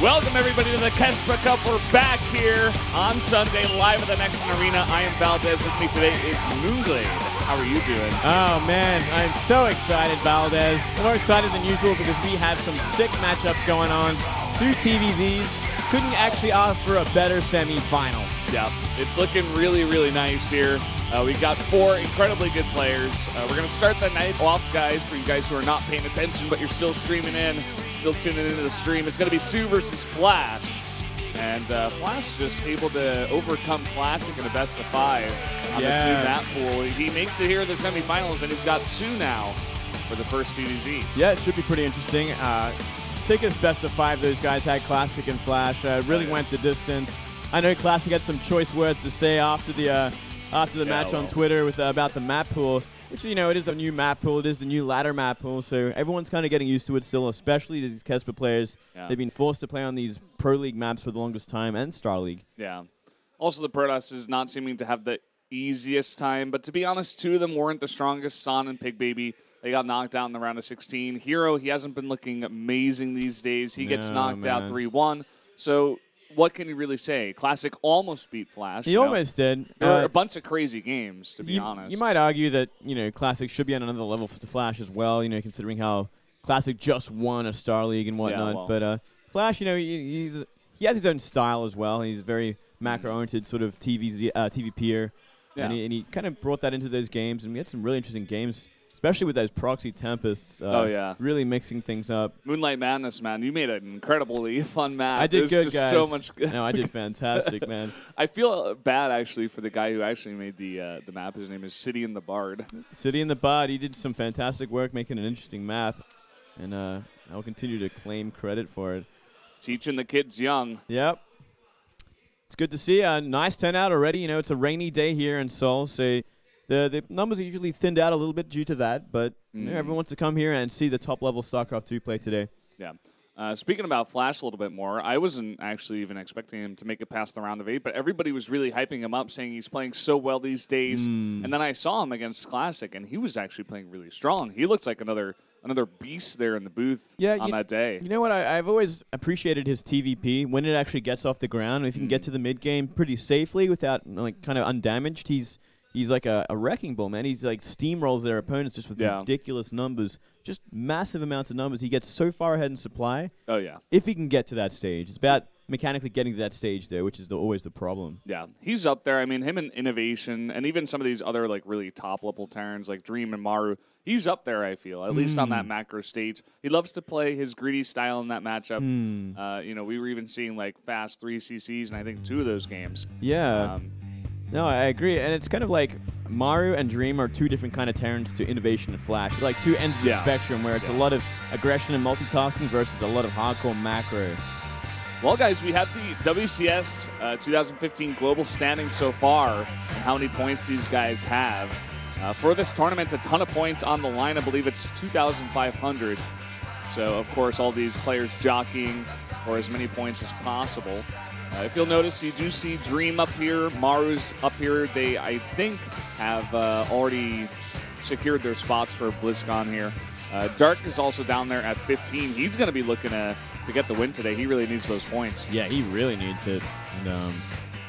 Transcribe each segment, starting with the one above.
Welcome, everybody, to the KeSPA Cup. We're back here on Sunday, live at the Next Arena. I am Valdez. With me today is Moonglade. How are you doing? Oh, man, I'm so excited, Valdez. More excited than usual because we have some sick matchups going on. 2 TVZs. Couldn't actually ask for a better semifinals. Yeah, it's looking really, really nice here. We've got 4 incredibly good players. We're going to start the night off, guys, for you guys who are not paying attention, but you're still streaming in, still tuning into the stream. It's going to be soO versus Flash. And Flash just able to overcome Classic in a best-of-5 on this new map pool. He makes it here in the semifinals, and he's got soO now for the first TVZ. Yeah, it should be pretty interesting. Sickest best-of-5 those guys had, Classic and Flash. Really went the distance. I know Classic had some choice words to say after the match on Twitter about the map pool, which, you know, it is a new map pool. It is the new ladder map pool, so everyone's kind of getting used to it still, especially these KeSPA players. Yeah. They've been forced to play on these Pro League maps for the longest time, and Star League. Yeah. Also, the Protoss is not seeming to have the easiest time, but to be honest, 2 of them weren't the strongest. Son and Pig Baby, they got knocked out in the round of 16. Hero, he hasn't been looking amazing these days. He gets knocked out 3-1. So what can you really say? Classic almost beat Flash. He almost did. There were a bunch of crazy games, to be honest. You might argue that, you know, Classic should be on another level for the Flash as well, you know, considering how Classic just won a Star League and whatnot. But Flash, you know, he has his own style as well. He's very macro-oriented sort of TVPer. Yeah. And he kind of brought that into those games, and we had some really interesting games, especially with those proxy tempests. Really mixing things up. Moonlight Madness, man. You made an incredibly fun map. I did good, guys. So much good. No, I did fantastic, man. I feel bad, actually, for the guy who actually made the map. His name is City in the Bard. City in the Bard. He did some fantastic work making an interesting map, and I will continue to claim credit for it. Teaching the kids young. Yep. It's good to see a nice turnout already. You know, it's a rainy day here in Seoul, so the numbers are usually thinned out a little bit due to that, but you know, everyone wants to come here and see the top-level StarCraft 2 play today. Yeah. Speaking about Flash a little bit more, I wasn't actually even expecting him to make it past the round of 8, but everybody was really hyping him up, saying he's playing so well these days. And then I saw him against Classic, and he was actually playing really strong. He looks like another beast there in the booth on that day. You know what? I've always appreciated his TVP when it actually gets off the ground. If you can get to the mid-game pretty safely without like kind of undamaged, he's like a wrecking ball, man. He's like steamrolls their opponents just with ridiculous numbers, just massive amounts of numbers. He gets so far ahead in supply. Oh, yeah. If he can get to that stage. It's about mechanically getting to that stage there, which is always the problem. Yeah, he's up there. I mean, him and Innovation and even some of these other like really top-level Terrans like Dream and Maru, he's up there, I feel, at least on that macro stage. He loves to play his greedy style in that matchup. You know, we were even seeing like fast 3 CCs, and I think 2 of those games. Yeah. No, I agree, and it's kind of like Maru and Dream are 2 different kind of Terrans to Innovation and Flash, like 2 ends of the spectrum where it's a lot of aggression and multitasking versus a lot of hardcore macro. Well, guys, we have the WCS 2015 global standings so far, and how many points these guys have. For this tournament, a ton of points on the line. I believe it's 2,500. So, of course, all these players jockeying for as many points as possible. If you'll notice, you do see Dream up here, Maru's up here. They, I think, have already secured their spots for BlizzCon here. Dark is also down there at 15. He's going to be looking to get the win today. He really needs those points. Yeah, he really needs it. And,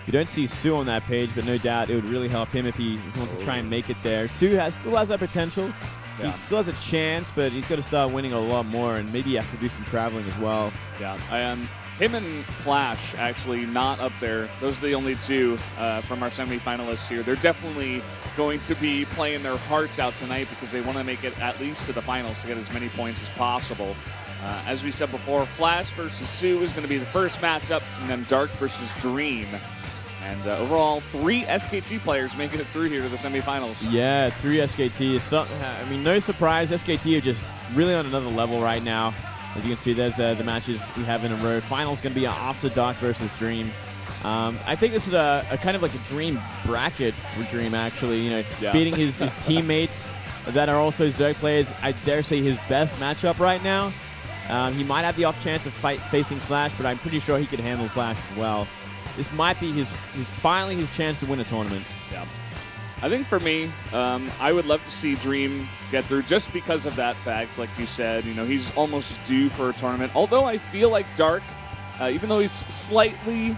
you don't see soO on that page, but no doubt it would really help him if he wants to try and make it there. soO still has that potential. Yeah. He still has a chance, but he's got to start winning a lot more, and maybe have to do some traveling as well. Yeah, him and Flash actually not up there. Those are the only 2 from our semifinalists here. They're definitely going to be playing their hearts out tonight because they want to make it at least to the finals to get as many points as possible. As we said before, Flash versus soO is going to be the first matchup, and then Dark versus Dream. And overall, 3 SKT players making it through here to the semifinals. Yeah, 3 SKT. I mean, no surprise. SKT are just really on another level right now. As you can see, there's the matches we have in a row. Final's going to be After Dark versus Dream. I think this is a kind of like a Dream bracket for Dream, actually. You know, beating his teammates that are also Zerg players. I dare say his best matchup right now. He might have the off chance of facing Flash, but I'm pretty sure he could handle Flash as well. This might be finally his chance to win a tournament. Yeah. I think for me, I would love to see Dream get through just because of that fact. Like you said, you know, he's almost due for a tournament. Although I feel like Dark even though he's slightly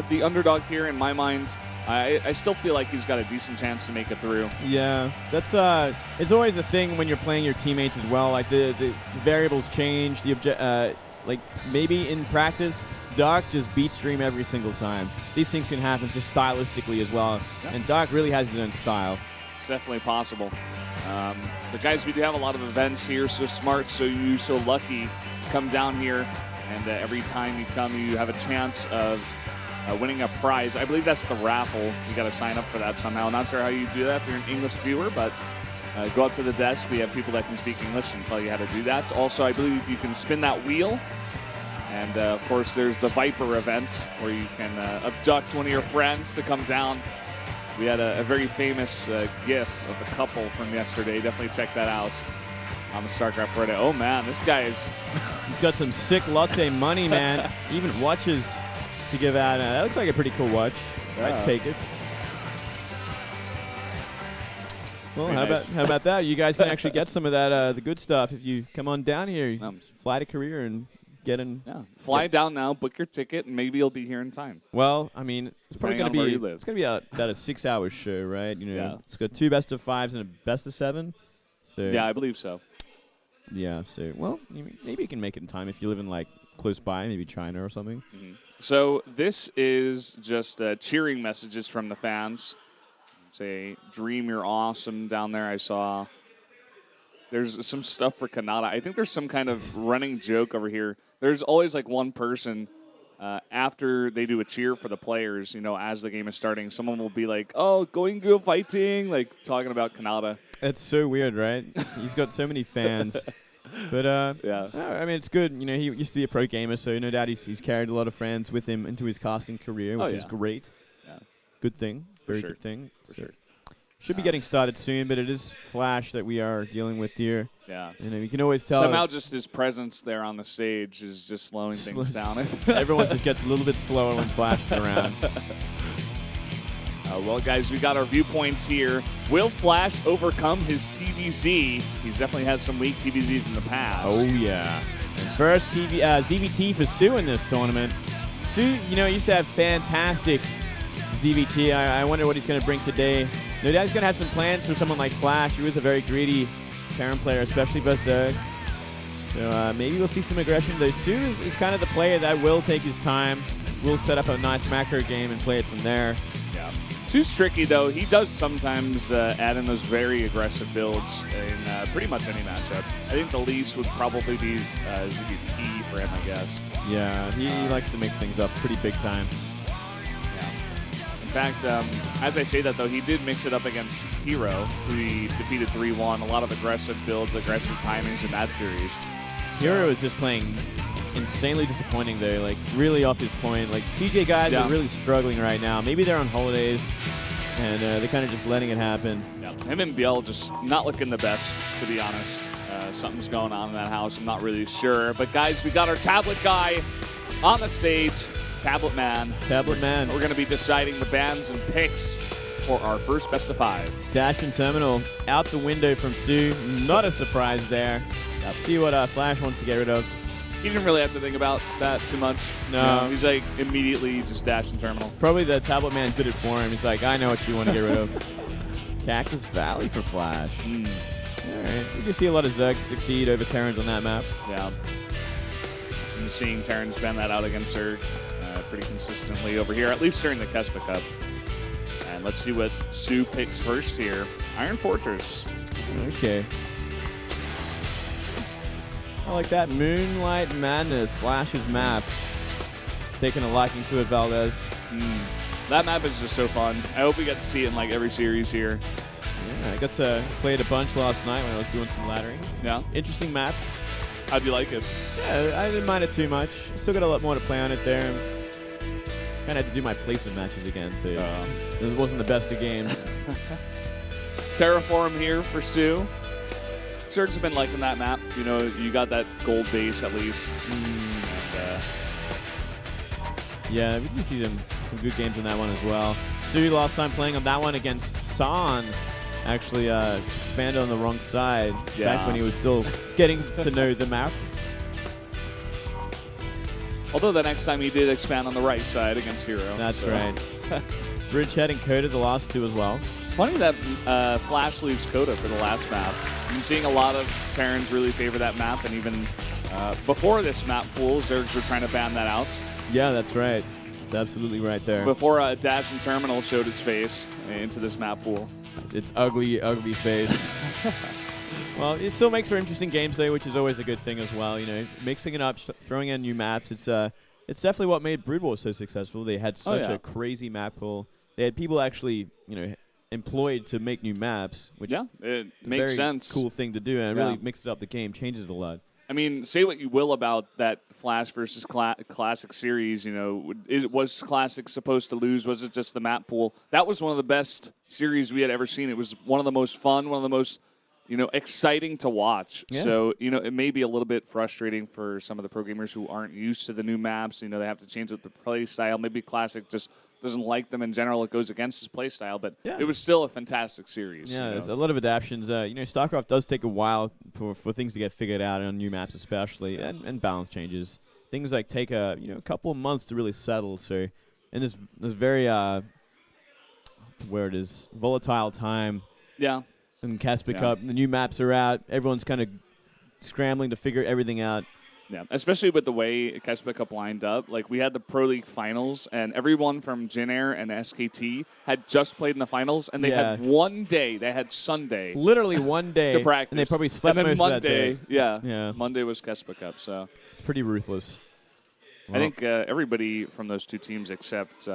the underdog here in my mind, I still feel like he's got a decent chance to make it through. Yeah, that's it's always a thing when you're playing your teammates as well. Like the variables change. Like maybe in practice, Doc just beats Dream every single time. These things can happen just stylistically as well. Yeah. And Doc really has his own style. It's definitely possible. But guys, we do have a lot of events here. So smart, so you, so lucky. Come down here, and every time you come, you have a chance of winning a prize. I believe that's the raffle. You got to sign up for that somehow. Not sure how you do that if you're an English viewer, but go up to the desk. We have people that can speak English and tell you how to do that. Also, I believe you can spin that wheel. And, of course, there's the Viper event where you can abduct one of your friends to come down. We had a very famous GIF of a couple from yesterday. Definitely check that out on the Starcraft Reddit. Oh, man, this guy is... He's got some sick latte money, man. Even watches to give out. That looks like a pretty cool watch. Yeah. I'd take it. Well, how about that? You guys can actually get some of that, the good stuff if you come on down here. You can fly to Korea and get in. Yeah, fly down now, book your ticket, and maybe you'll be here in time. Well, I mean, it's probably going to be about a 6-hour show, right? You know, yeah. It's got 2 best-of-5s and a best-of-7. So yeah, I believe so. Yeah, so well, maybe you can make it in time if you live in like close by, maybe China or something. Mm-hmm. So this is just cheering messages from the fans. Say, Dream, you're awesome down there. I saw there's some stuff for Kanata. I think there's some kind of running joke over here. There's always like one person after they do a cheer for the players, you know, as the game is starting, someone will be like, oh, going go fighting, like talking about Kanata. It's so weird, right? He's got so many fans. But, yeah. I mean, it's good. You know, he used to be a pro gamer, so no doubt he's carried a lot of friends with him into his casting career, which is great. Yeah. Good thing. Very good thing. For sure. Should be getting started soon, but it is Flash that we are dealing with here. Yeah. You know, you can always tell. Somehow just his presence there on the stage is just slowing things down. Everyone just gets a little bit slower when Flash is around. Well, guys, we got our viewpoints here. Will Flash overcome his TVZ? He's definitely had some weak TVZs in the past. Oh, yeah. And first ZVT for soO in this tournament. soO, you know, used to have fantastic ZVT. I wonder what he's going to bring today. No doubt he's going to have some plans for someone like Flash, who is a very greedy Terran player, especially versus So maybe we'll see some aggression. Though soO is kind of the player that will take his time, will set up a nice macro game and play it from there. Yeah. soO's tricky, though. He does sometimes add in those very aggressive builds in pretty much any matchup. I think the least would probably be ZVT for him, I guess. Yeah, he likes to mix things up pretty big time. In fact, as I say that, though, he did mix it up against Hero, who he defeated 3-1. A lot of aggressive builds, aggressive timings in that series. Hero is just playing insanely disappointing, though. Like, really off his point. Like, TJ guys are really struggling right now. Maybe they're on holidays, and they're kind of just letting it happen. Yeah, him and Biel just not looking the best, to be honest. Something's going on in that house. I'm not really sure. But, guys, we got our tablet guy on the stage. Tablet Man. Tablet Man. We're going to be deciding the bans and picks for our first best-of-5. Dash and Terminal out the window from soO. Not a surprise there. Let's see what Flash wants to get rid of. He didn't really have to think about that too much. No. You know, he's like immediately just Dash and Terminal. Probably the Tablet Man did it for him. He's like, I know what you want to get rid of. Cactus Valley for Flash. All right. You can see a lot of Zergs succeed over Terrans on that map. Yeah. I'm seeing Terrans ban that out against Zerg pretty consistently over here, at least during the KeSPA Cup. And let's see what soO picks first here. Iron Fortress. Okay. I like that. Moonlight Madness, Flash's map. Taking a liking to it, Valdez. That map is just so fun. I hope we get to see it in like every series here. Yeah, I got to play it a bunch last night when I was doing some laddering. Yeah. Interesting map. How'd you like it? Yeah, I didn't mind it too much. Still got a lot more to play on it there. Kind of had to do my placement matches again, so it wasn't the best of games. Terraform here for soO. Zergs have been liking that map. You know, you got that gold base at least. And, yeah, we do see some good games on that one as well. soO last time playing on that one against San actually expanded on the wrong side back when he was still getting to know the map. Although the next time he did expand on the right side against Hero. That's right. Bridgehead and Coda the last two as well. It's funny that Flash leaves Coda for the last map. I'm seeing a lot of Terrans really favor that map, and even before this map pool, Zergs were trying to ban that out. Yeah, that's right. It's absolutely right there. Before Dash and Terminal showed his face into this map pool. It's ugly, ugly face. Well, it still makes for interesting games, though, which is always a good thing as well. You know, mixing it up, throwing in new maps. It's definitely what made Brood War so successful. They had such a crazy map pool. They had people actually, you know, employed to make new maps, which it makes sense. Cool thing to do, and it really mixes up the game, changes it a lot. I mean, say what you will about that Flash versus Classic series. You know, was Classic supposed to lose? Was it just the map pool? That was one of the best series we had ever seen. It was one of the most fun, one of the most, you know, exciting to watch. Yeah. So, you know, it may be a little bit frustrating for some of the pro gamers who aren't used to the new maps. You know, they have to change up the play style. Maybe Classic just doesn't like them in general. It goes against his play style, but it was still a fantastic series. Yeah, there's a lot of adaptations. You know, Starcraft does take a while for things to get figured out on new maps, especially, and balance changes. Things like take a couple of months to really settle. So, in this very where it is volatile time. Yeah. In KeSPA Cup, the new maps are out. Everyone's kind of scrambling to figure everything out. Yeah, especially with the way KeSPA Cup lined up. Like, we had the Pro League finals, and everyone from Jin Air and SKT had just played in the finals, and they had one day. They had Sunday. Literally one day. To practice. And they probably slept and then most Monday, of that day. Yeah, Monday was KeSPA Cup, so. It's pretty ruthless. Well, I think everybody from those two teams except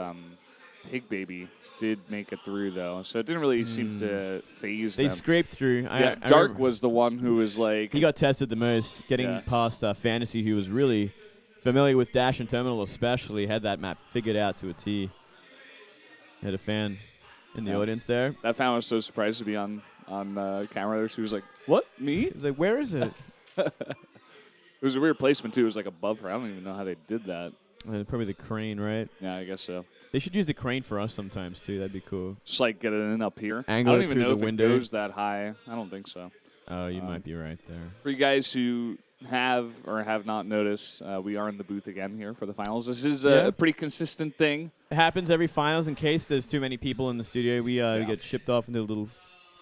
Pig Baby did make it through, though, so it didn't really seem to phase them. They scraped through. I Dark was the one who was like... He got tested the most, getting past Fantasy, who was really familiar with Dash and Terminal especially, had that map figured out to a T. Had a fan in the audience there. That fan was so surprised to be on camera there. She was like, what, me? He was like, where is it? It was a weird placement, too. It was like above her. I don't even know how they did that. Probably the crane, right? Yeah, I guess so. They should use the crane for us sometimes, too. That'd be cool. Just, like, get it in up here. Angle I don't even know if window. it goes that high. I don't think so. Oh, you might be right there. For you guys who have or have not noticed, we are in the booth again here for the finals. This is a pretty consistent thing. It happens every finals. In case there's too many people in the studio, we get shipped off into a little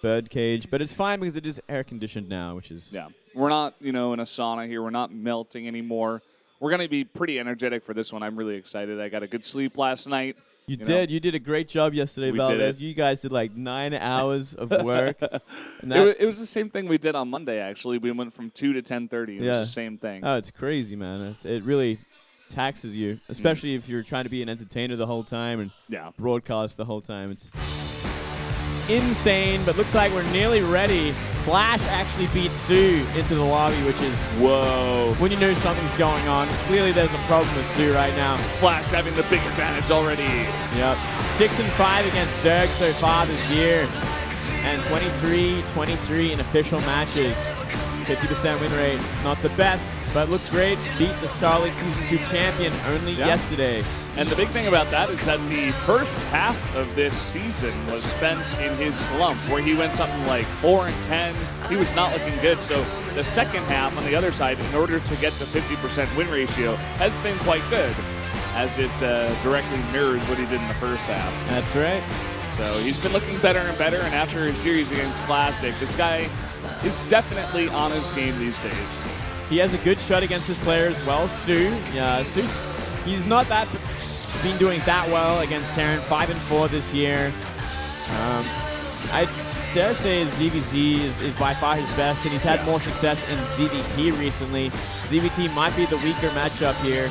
bird cage. But it's fine because it is air-conditioned now, which is... Yeah. We're not, in a sauna here. We're not melting anymore. We're going to be pretty energetic for this one. I'm really excited. I got a good sleep last night. You did. You did a great job yesterday, Valdez. You guys did like 9 hours of work. And it was the same thing we did on Monday, actually. We went from 2 to 10:30. It was the same thing. Oh, it's crazy, man. It really taxes you, especially if you're trying to be an entertainer the whole time and broadcast the whole time. It's insane, but looks like we're nearly ready. Flash actually beats soO into the lobby, which is, whoa. When you know something's going on, clearly there's a problem with soO right now. Flash having the big advantage already. Yep. 6-5 against Zerg so far this year. And 23-23 in official matches. 50% win rate. Not the best, but looks great. Beat the Star League Season 2 champion only yesterday. And the big thing about that is that the first half of this season was spent in his slump, where he went something like 4-10. He was not looking good. So the second half on the other side, in order to get the 50% win ratio, has been quite good, as it directly mirrors what he did in the first half. That's right. So he's been looking better and better, and after his series against Classic, this guy is definitely on his game these days. He has a good shot against his player as well, soO. Yeah, he's not been doing that well against Terran. 5-4 this year. I dare say ZVZ is by far his best, and he's had more success in ZVP recently. ZVT might be the weaker matchup here.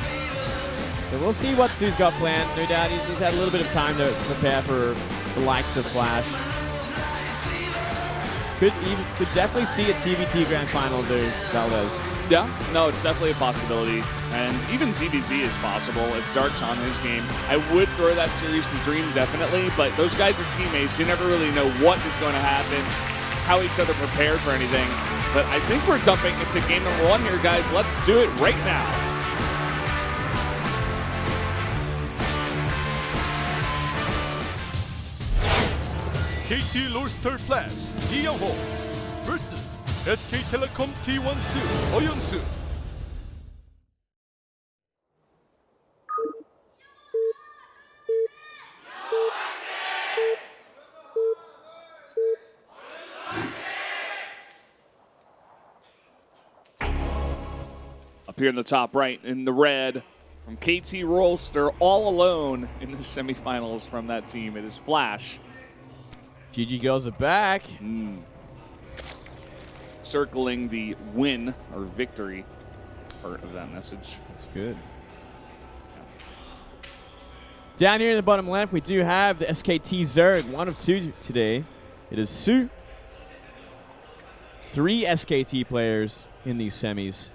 So we'll see what soO's got planned. No doubt he's had a little bit of time to prepare for the likes of Flash. Could definitely see a TVT Grand Final, dude, Valdez. Yeah, no, it's definitely a possibility. And even ZVZ is possible if Dark's on his game. I would throw that series to Dream, definitely, but those guys are teammates. You never really know what is going to happen, how each other prepared for anything. But I think we're jumping into game number 1 here, guys. Let's do it right now. KT Lordster Flash, 이영호 vs SK텔레콤 T1 soO, 어연수. Up here in the top right, in the red, from KT Rolster, all alone in the semifinals from that team, it is Flash. GG girls are back. Circling the win or victory part of that message. That's good. Down here in the bottom left, we do have the SKT Zerg, 1 of 2 today. It is soO. 3 SKT players in these semis.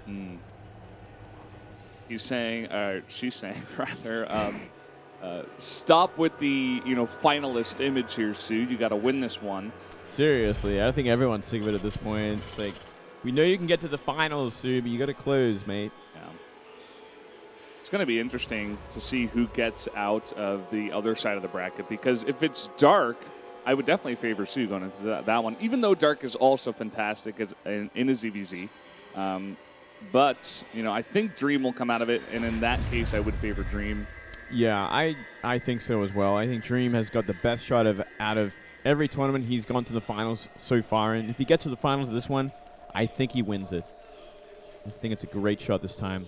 He's saying, she's saying rather, stop with the finalist image here, soO. You got to win this one. Seriously, I think everyone's sick of it at this point. It's like, we know you can get to the finals, soO, but you got to close, mate. Yeah. It's going to be interesting to see who gets out of the other side of the bracket, because if it's Dark, I would definitely favor soO going into that one, even though Dark is also fantastic in a ZVZ. But, I think Dream will come out of it, and in that case, I would favor Dream. Yeah, I think so as well. I think Dream has got the best shot out of every tournament he's gone to the finals so far, and if he gets to the finals of this one, I think he wins it. I think it's a great shot this time.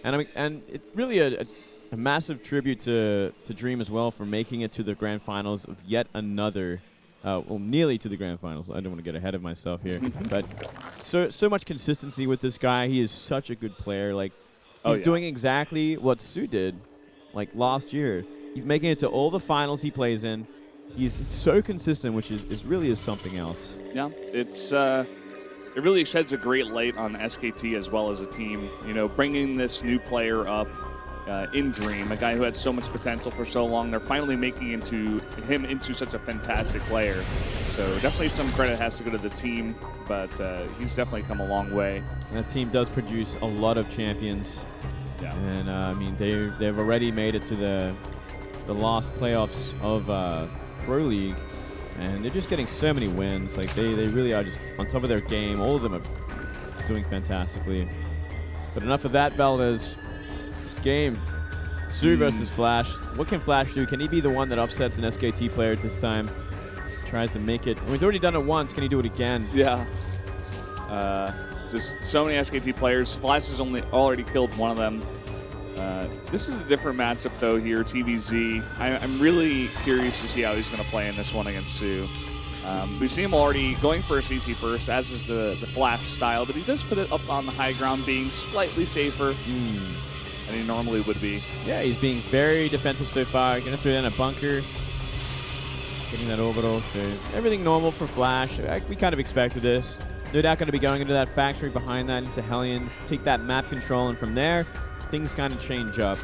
And it's really a massive tribute to Dream as well for making it to the grand finals of yet another, well, nearly to the grand finals. I don't want to get ahead of myself here. But so much consistency with this guy. He is such a good player. Like, he's doing exactly what soO did, like, last year. He's making it to all the finals he plays in. He's so consistent, which really is something else. Yeah, it really sheds a great light on SKT as well as a team. Bringing this new player up in Dream, a guy who had so much potential for so long. They're finally making him into such a fantastic player. So definitely some credit has to go to the team, but he's definitely come a long way. And that team does produce a lot of champions. Yeah. And I mean, they've already made it to the last playoffs of Pro League, and they're just getting so many wins. Like, they really are just on top of their game. All of them are doing fantastically. But enough of that, Valdez. This game, soO versus Flash. What can Flash do? Can he be the one that upsets an SKT player this time? Tries to make it. Well, he's already done it once. Can he do it again? Yeah. Just so many SKT players. Flash has already killed one of them. This is a different matchup, though, here, TVZ. I'm really curious to see how he's going to play in this one against soO. We see him already going for a CC first, as is the Flash style, but he does put it up on the high ground, being slightly safer than he normally would be. Yeah, he's being very defensive so far. Going to throw down a bunker. Getting that orbital, so everything normal for Flash. We kind of expected this. No doubt going to be going into that factory behind that into Hellions, take that map control, and from there, things kind of change up.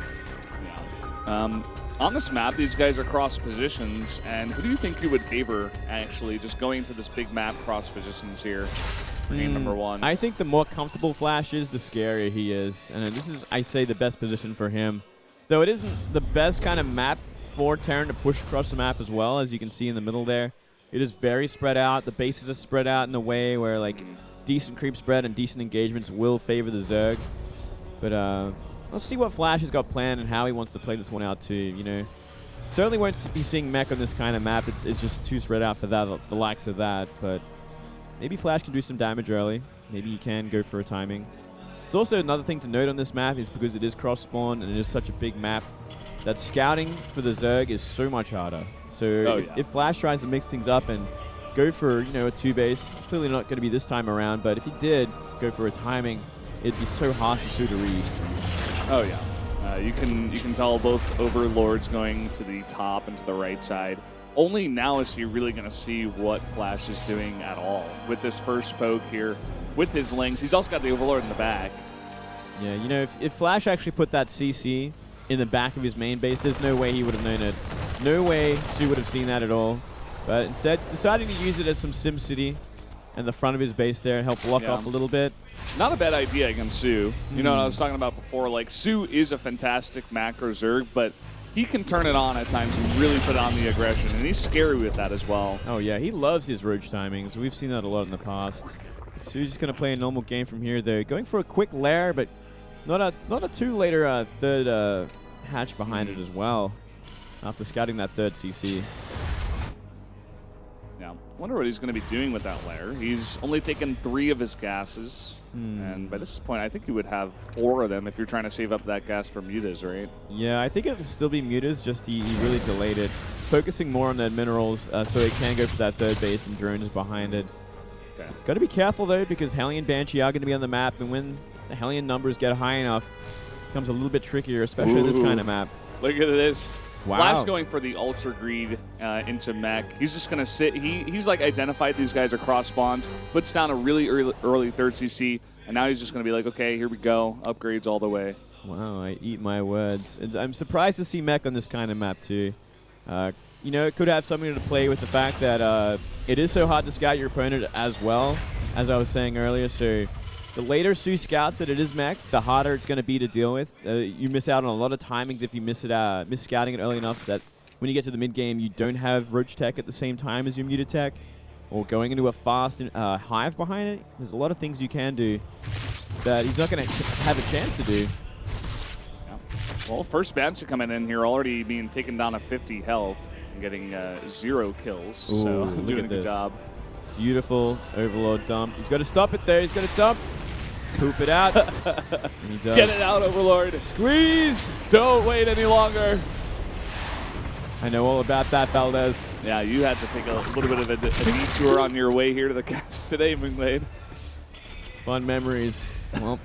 Yeah. On this map, these guys are cross positions, and who do you think you would favor, actually, just going into this big map cross positions here for game number 1? I think the more comfortable Flash is, the scarier he is. And this is, I say, the best position for him. Though it isn't the best kind of map for Terran to push across the map as well, as you can see in the middle there. It is very spread out. The bases are spread out in a way where, like, decent creep spread and decent engagements will favor the Zerg. But, let's see what Flash has got planned and how he wants to play this one out too, Certainly won't be seeing mech on this kind of map. It's just too spread out for the likes of that. But maybe Flash can do some damage early. Maybe he can go for a timing. It's also another thing to note on this map is because it is cross-spawn and it is such a big map, that scouting for the Zerg is so much harder. So if Flash tries to mix things up and go for, a 2-base, clearly not going to be this time around, but if he did go for a timing, it'd be so hard for soO to read. Oh, yeah. You can tell both overlords going to the top and to the right side. Only now is he really going to see what Flash is doing at all with this first poke here with his Lings. He's also got the overlord in the back. Yeah, if Flash actually put that CC in the back of his main base, there's no way he would have known it. No way soO would have seen that at all. But instead, deciding to use it as some SimCity and the front of his base there, help block off a little bit. Not a bad idea against soO. You know what I was talking about before? Like, soO is a fantastic macro Zerg, but he can turn it on at times and really put on the aggression, and he's scary with that as well. Oh, yeah, he loves his roach timings. We've seen that a lot in the past. soO's just going to play a normal game from here, though. Going for a quick lair, but not a too later third hatch behind it as well, after scouting that third CC. Yeah, Yeah. Wonder what he's going to be doing with that layer. He's only taken 3 of his gases. And by this point, I think he would have 4 of them if you're trying to save up that gas for Mutas, right? Yeah, I think it would still be Mutas, just he really delayed it. Focusing more on the minerals so he can go for that third base and drone is behind it. Okay. He's got to be careful, though, because Hellion Banshee are going to be on the map, and when the Hellion numbers get high enough, it becomes a little bit trickier, especially in this kind of map. Look at this. Wow. Flash going for the Ultra Greed into mech. He's just going to sit. He's like identified these guys across spawns, puts down a really early third CC, and now he's just going to be like, okay, here we go. Upgrades all the way. Wow, I eat my words. And I'm surprised to see mech on this kind of map, too. You know, it could have something to play with the fact that it is so hard to scout your opponent as well, as I was saying earlier. So the later soO scouts it is mech, the harder it's going to be to deal with. You miss out on a lot of timings if you miss scouting it early enough that when you get to the mid game, you don't have Roach Tech at the same time as your Muta Tech, or going into a fast hive behind it. There's a lot of things you can do that he's not going to have a chance to do. Yeah. Well, first Banshee coming in here already being taken down to 50 health and getting 0 kills. Ooh, so look doing at a good this. job. Beautiful Overlord dump. He's got to stop it there. He's got to dump. Poop it out. And he does. Get it out, Overlord. Squeeze. Don't wait any longer. I know all about that, Valdez. Yeah, you had to take a little bit of a detour on your way here to the cast today, Moonglade. Fun memories. Well,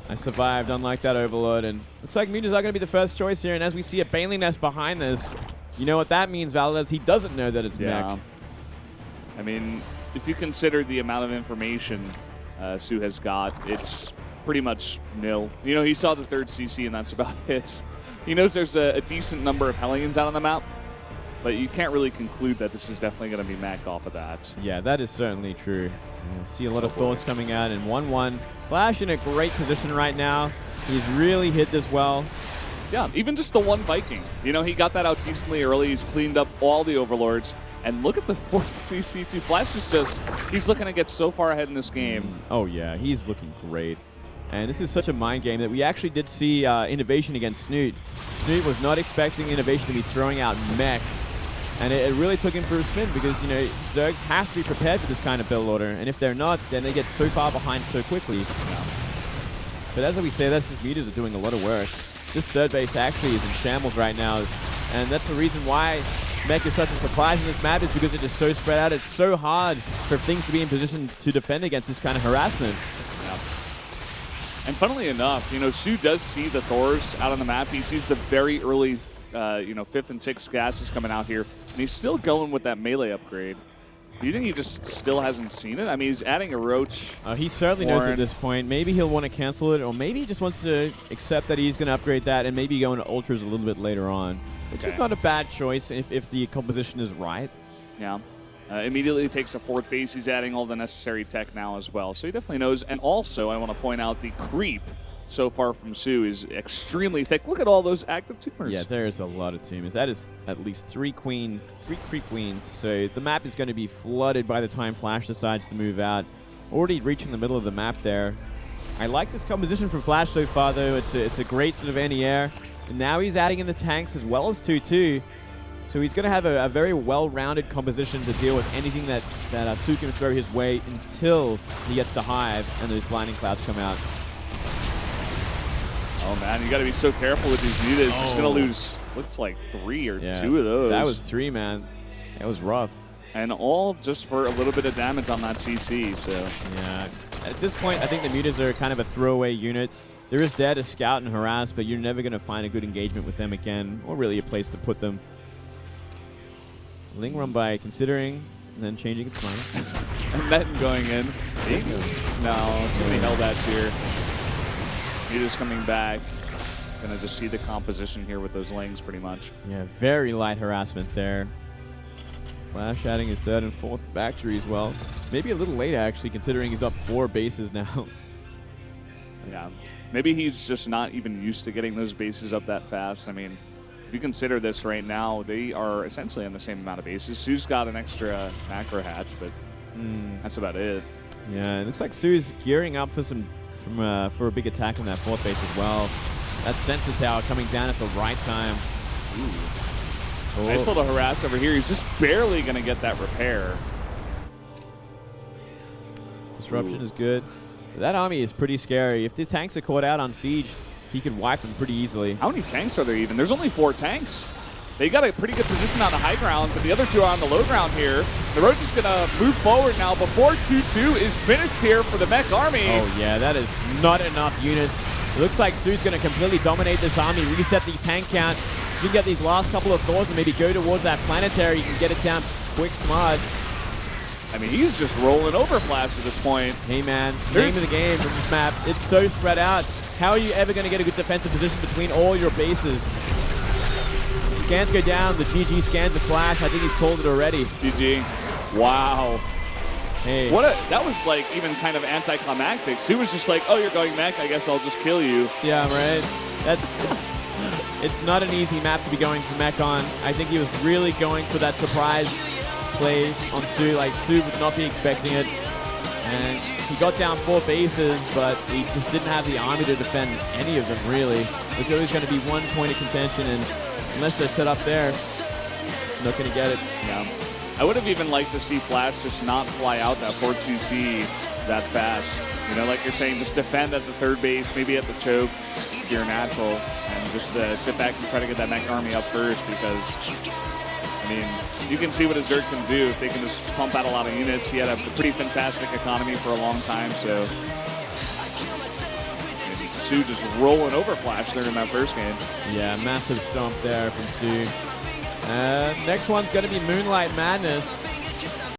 I survived, unlike that Overlord. And looks like Muta's not going to be the first choice here. And as we see a Baneling Nest behind this, you know what that means, Valdez. He doesn't know that it's mech. I mean, if you consider the amount of information soO has got, it's pretty much nil. You know, he saw the third CC, and that's about it. He knows there's a decent number of Hellions out on the map, but you can't really conclude that this is definitely going to be mech off of that. Yeah, that is certainly true. I see a lot of thoughts coming out, and 1-1. Flash in a great position right now. He's really hit this well. Yeah, even just the one Viking. You know, he got that out decently early. He's cleaned up all the Overlords. And look at the 4th CC2. Flash is just, he's looking to get so far ahead in this game. Oh, yeah, he's looking great. And this is such a mind game that we actually did see Innovation against Snoot. Snoot was not expecting Innovation to be throwing out mech. And it really took him for a spin because, you know, Zergs have to be prepared for this kind of build order. And if they're not, then they get so far behind so quickly. Yeah. But as we say, that's just Mutas are doing a lot of work. This third base actually is in shambles right now. And that's the reason why mech is such a surprise in this map, is because it is so spread out. It's so hard for things to be in position to defend against this kind of harassment. Yeah. And funnily enough, you know, soO does see the Thors out on the map. He sees the very early, you know, 5th and 6th gases coming out here, and he's still going with that melee upgrade. Do you think he just still hasn't seen it? I mean, he's adding a Roach. He certainly knows at this point. Maybe he'll want to cancel it, or maybe he just wants to accept that he's going to upgrade that and maybe go into Ultras a little bit later on. Which is not a bad choice if the composition is right. Yeah. Immediately takes a 4th base. He's adding all the necessary tech now as well. So he definitely knows. And also, I want to point out the creep so far from soO is extremely thick. Look at all those active tumors. Yeah, there's a lot of tumors. That is at least 3 creep queens. So the map is going to be flooded by the time Flash decides to move out. Already reaching the middle of the map there. I like this composition from Flash so far, though. It's a great sort of anti-air. And now he's adding in the tanks as well as 2-2. So he's going to have a very well-rounded composition to deal with anything that soO can throw his way until he gets to Hive and those blinding clouds come out. Oh, man, you got to be so careful with these Mutas. He's going to lose, looks like 3 or 2 of those. That was 3, man. That was rough. And all just for a little bit of damage on that CC, so. Yeah. At this point, I think the Mutas are kind of a throwaway unit. They're just there to scout and harass, but you're never going to find a good engagement with them again, or really a place to put them. Ling run by considering, and then changing its mind. And then going in. No, too many Hellbats here. Muta's coming back. Gonna just see the composition here with those Lings pretty much. Yeah, very light harassment there. Flash adding his 3rd and 4th factory as well. Maybe a little late, actually, considering he's up 4 bases now. Yeah. Maybe he's just not even used to getting those bases up that fast. I mean, if you consider this right now, they are essentially on the same amount of bases. soO's got an extra macro hatch, but that's about it. Yeah, it looks like soO's gearing up for for a big attack on that 4th base as well. That sensor tower coming down at the right time. Ooh. Nice little harass over here. He's just barely going to get that repair. Disruption is good. That army is pretty scary. If the tanks are caught out on siege, he could wipe them pretty easily. How many tanks are there even? There's only 4 tanks. They got a pretty good position on the high ground, but the other 2 are on the low ground here. The Roach is going to move forward now before 2-2 is finished here for the mech army. Oh, yeah, that is not enough units. It looks like soO's going to completely dominate this army, reset the tank count. You can get these last couple of thoughts and maybe go towards that planetary. You can get it down quick, smart. I mean, he's just rolling over Flash at this point. Hey, man, name of the game in this map. It's so spread out. How are you ever going to get a good defensive position between all your bases? Scans go down. The GG scans the Flash. I think he's called it already. GG. Wow. Hey. That was like even kind of anticlimactic. soO was just like, oh, you're going mech, I guess I'll just kill you. Yeah, right. It's not an easy map to be going for mech on. I think he was really going for that surprise play on soO. Like, soO would not be expecting it. And he got down 4 bases, but he just didn't have the army to defend any of them, really. There's always going to be one point of contention, and unless they're set up there, not going to get it. Yeah. I would have even liked to see Flash just not fly out that 4-2C that fast. You know, like you're saying, just defend at the 3rd base, maybe at the choke, if you're natural, and just sit back and try to get that mech army up first, because, I mean, you can see what a Zerg can do if they can just pump out a lot of units. He had a pretty fantastic economy for a long time, so soO just rolling over Flash there in that first game. Yeah, massive stomp there from soO. Next one's going to be Moonlight Madness.